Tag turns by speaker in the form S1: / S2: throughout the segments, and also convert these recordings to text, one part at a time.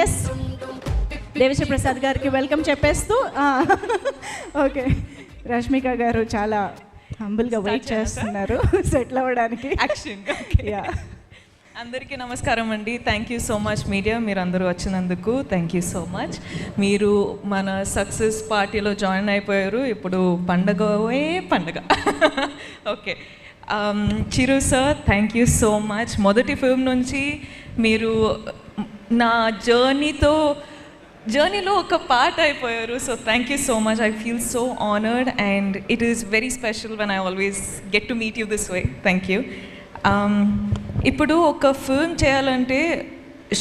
S1: Yes Devi Sri Prasad గారికి welcome చెప్పేస్తూ okay Rashmika గారు చాలా హంబుల్గా వెయిట్ చేస్తున్నారు సెటిల్ అవ్వడానికి.
S2: యాక్షన్. అందరికీ నమస్కారం అండి. Thank you so much media, మీరు అందరూ వచ్చినందుకు థ్యాంక్ యూ సో మచ్. మీరు మన సక్సెస్ పార్టీలో జాయిన్ అయిపోయారు. ఇప్పుడు పండగ. Okay, Chiru sir thank you so much. మొదటి ఫిల్మ్ నుంచి మీరు నా జర్నీలో ఒక పార్ట్ అయిపోయారు. So thank you so much. I feel so honoured and it is very special when I always get to meet you this way. Thank you. ఇప్పుడు ఒక film చేయాలంటే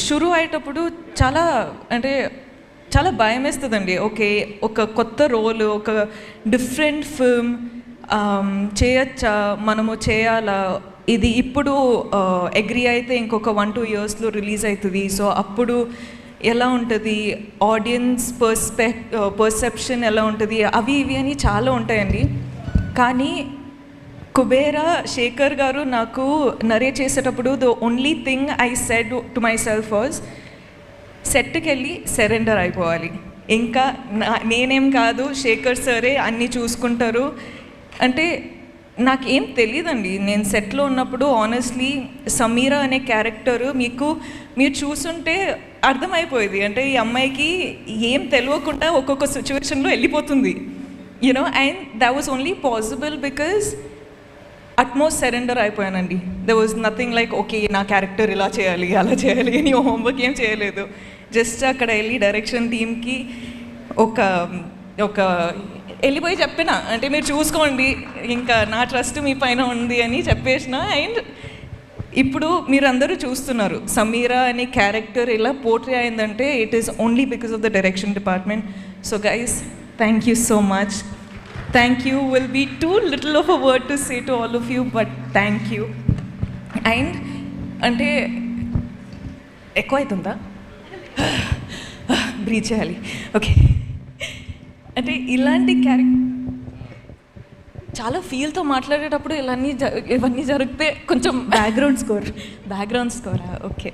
S2: షురూ అయ్యేటప్పుడు చాలా భయం వేస్తుందండి. ఓకే, ఒక కొత్త రోల్, ఒక డిఫరెంట్ ఫిల్మ్ చేయొచ్చా, మనము చేయాలా, ఇది ఇప్పుడు అగ్రీ అయితే ఇంకొక 1-2 ఇయర్స్లో రిలీజ్ అవుతుంది. సో అప్పుడు ఎలా ఉంటుంది, ఆడియన్స్ పర్సెప్షన్ ఎలా ఉంటుంది, అవి ఇవి అని చాలా ఉంటాయండి. కానీ కుబేరా శేఖర్ గారు నాకు నరేట్ చేసేటప్పుడు the only thing I said to my self was సెట్కి వెళ్ళి సరెండర్ అయిపోవాలి. ఇంకా నేనేం కాదు, శేఖర్ సరే అన్నీ చూసుకుంటారు. అంటే నాకేం తెలియదండి. నేను సెట్లో ఉన్నప్పుడు ఆనెస్ట్లీ సమీరా అనే క్యారెక్టరు మీరు చూసుంటే అర్థమైపోయేది. అంటే ఈ అమ్మాయికి ఏం తెలియకుండా ఒక్కొక్క సిచ్యువేషన్లో వెళ్ళిపోతుంది, you know. And that was only possible because utmost surrender అయిపోయానండి. There was nothing like okay నా క్యారెక్టర్ ఇలా చేయాలి అలా చేయాలి అని హోంవర్క్ ఏం చేయలేదు. జస్ట్ అక్కడ వెళ్ళి డైరెక్షన్ టీమ్కి ఒక వెళ్ళిపోయి చెప్పిన, అంటే మీరు చూసుకోండి, ఇంకా నా ట్రస్ట్ మీ పైన ఉంది అని చెప్పేసిన. అండ్ ఇప్పుడు మీరందరూ చూస్తున్నారు సమీరా అనే క్యారెక్టర్ ఇలా పోర్ట్రే అయిందంటే it is only because of the direction department. So guys, thank you so much. Thank you will be too little of a word to say to all of you, but thank you. And అంటే ఎక్కువ అవుతుందా, breath చేయాలి. Okay, అంటే ఇలాంటి character చాలా ఫీల్తో మాట్లాడేటప్పుడు ఇవన్నీ జరిగితే కొంచెం బ్యాక్గ్రౌండ్ స్కోరా. ఓకే,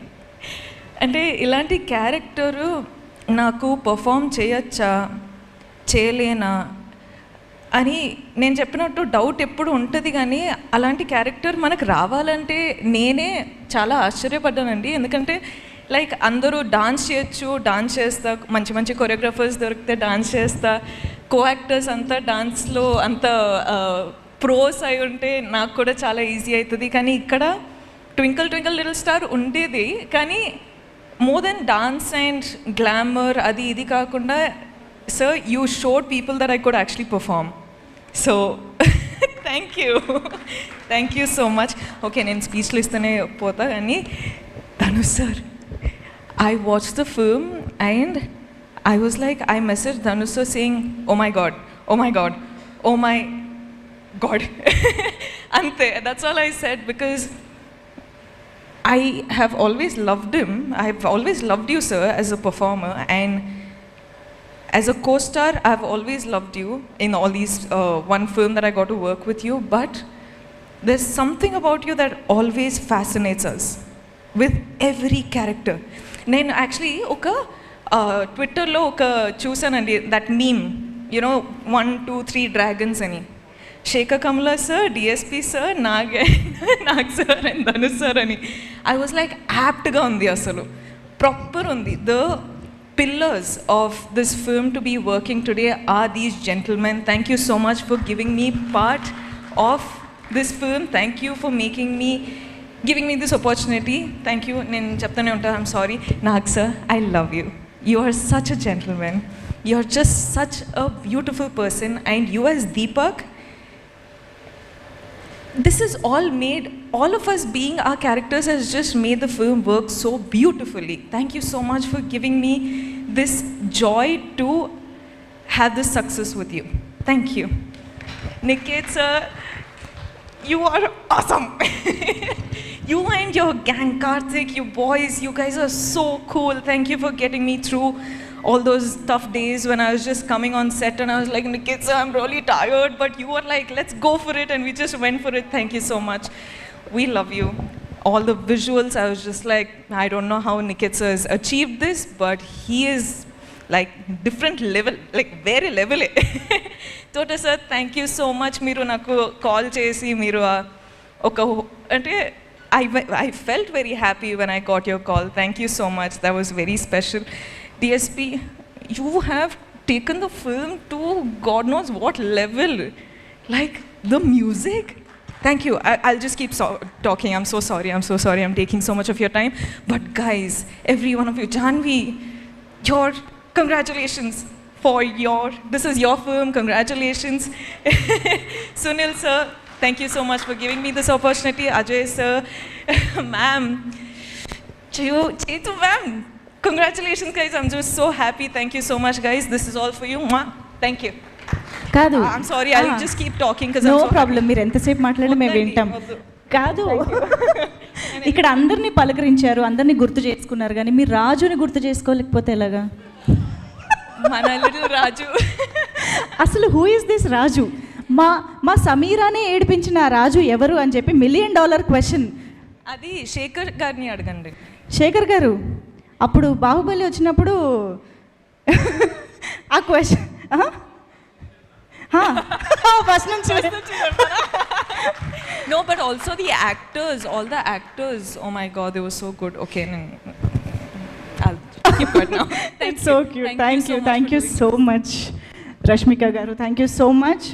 S2: అంటే ఇలాంటి క్యారెక్టరు నాకు పర్ఫామ్ చేయొచ్చా చేయలేనా అని నేను చెప్పినట్టు డౌట్ ఎప్పుడు ఉంటుంది. కానీ అలాంటి క్యారెక్టర్ మనకు రావాలంటే నేనే చాలా ఆశ్చర్యపడ్డానండి. ఎందుకంటే లైక్ అందరూ డాన్స్ చేయొచ్చు, డాన్స్ చేస్తా, మంచి మంచి కొరియోగ్రాఫర్స్ దొరికితే డాన్స్ చేస్తా, కో యాక్టర్స్ అంతా డాన్స్లో అంత ప్రోస్ అయి ఉంటే నాకు కూడా చాలా ఈజీ అవుతుంది. కానీ ఇక్కడ ట్వింకిల్ ట్వింకిల్ లిటిల్ స్టార్ ఉండేది, కానీ more than dance and glamour అది ఇది కాకుండా sir, you showed people that I could actually perform. So, thank you so much. Okay, నేను స్పీచ్లో ఇస్తూనే పోతా. కానీ Dhanush sir, I watched the film and I was like, I messaged Dhanush sir saying, oh my god, ante, that's all I said, because I have always loved him. I have always loved you, sir, as a performer, and as a co-star, I've always loved you in all these one film that I got to work with you, but there's something about you that always fascinates us with every character. నేను actually ఒక ట్విట్టర్లో చూసానండి, that meme, you know 1, 2, 3 dragons అని. Shekhar Kammula sir, DSP sir, Nag sir and Dhanush sir అని. I was like యాప్ట్గా ఉంది, అసలు proper ఉంది. The pillars of this film to be working today are these gentlemen. Thank you so much for giving me part of this film. Thank you for giving me this opportunity. Thank you. Nen cheptane unta, I'm sorry. Nag sir, I love you. You are such a gentleman. You are just such a beautiful person, and you as Deepak, this is all of us being our characters has just made the film work so beautifully. Thank you so much for giving me this joy to have this success with you. Thank you. Niket sir, you are awesome. You and your gang, Karthik, you boys, you guys are so cool. Thank you for getting me through all those tough days when I was just coming on set and I was like, Niket sir, I'm really tired, but you were like, let's go for it, and we just went for it. Thank you so much. We love you. all the visuals, I was just like, I don't know how Nikit sir has achieved this, but he is like different level, like very level. Tota sir, thank you so much. Meeru naku call chesi meeru oka ante I felt very happy when I got your call. Thank you so much. That was very special. DSP, you have taken the film to God knows what level. Like the music. Thank you. I'll just keep talking. I'm so sorry. I'm taking so much of your time. But guys, every one of you, Janvi, your congratulations for this is your film. Congratulations. Sunil sir, thank you so much for giving me this opportunity. Ajay sir, ma'am, Chetu ma'am, congratulations guys. I'm just so happy. Thank you so much guys. This is all for you. Mwah. Thank you.
S1: కాదు
S2: I'm sorry, I'll just keep talking because
S1: no
S2: I'm so
S1: problem, మీరు ఎంతసేపు మాట్లాడి మేము వింటాం. కాదు ఇక్కడ అందరినీ పలకరించారు, అందరినీ గుర్తు చేసుకున్నారు, కానీ మీరు రాజుని గుర్తు చేసుకోలేకపోతే ఎలాగా?
S2: మన little రాజు.
S1: అసలు హూ ఇస్ దిస్ రాజు? మా సమీరానే ఏడిపించిన ఆ రాజు ఎవరు అని చెప్పి $1 million క్వశ్చన్.
S2: అది శేఖర్ గారిని అడగండి.
S1: శేఖర్ గారు అప్పుడు బాహుబలి వచ్చినప్పుడు ఆ క్వశ్చన్ ఫస్ట్ నుంచి
S2: No, but also the actors, all the actors, oh my god, they were so good. Okay, I'll keep it now.
S1: It's so cute. Thank you so much, Rashmika garu. Thank you so much.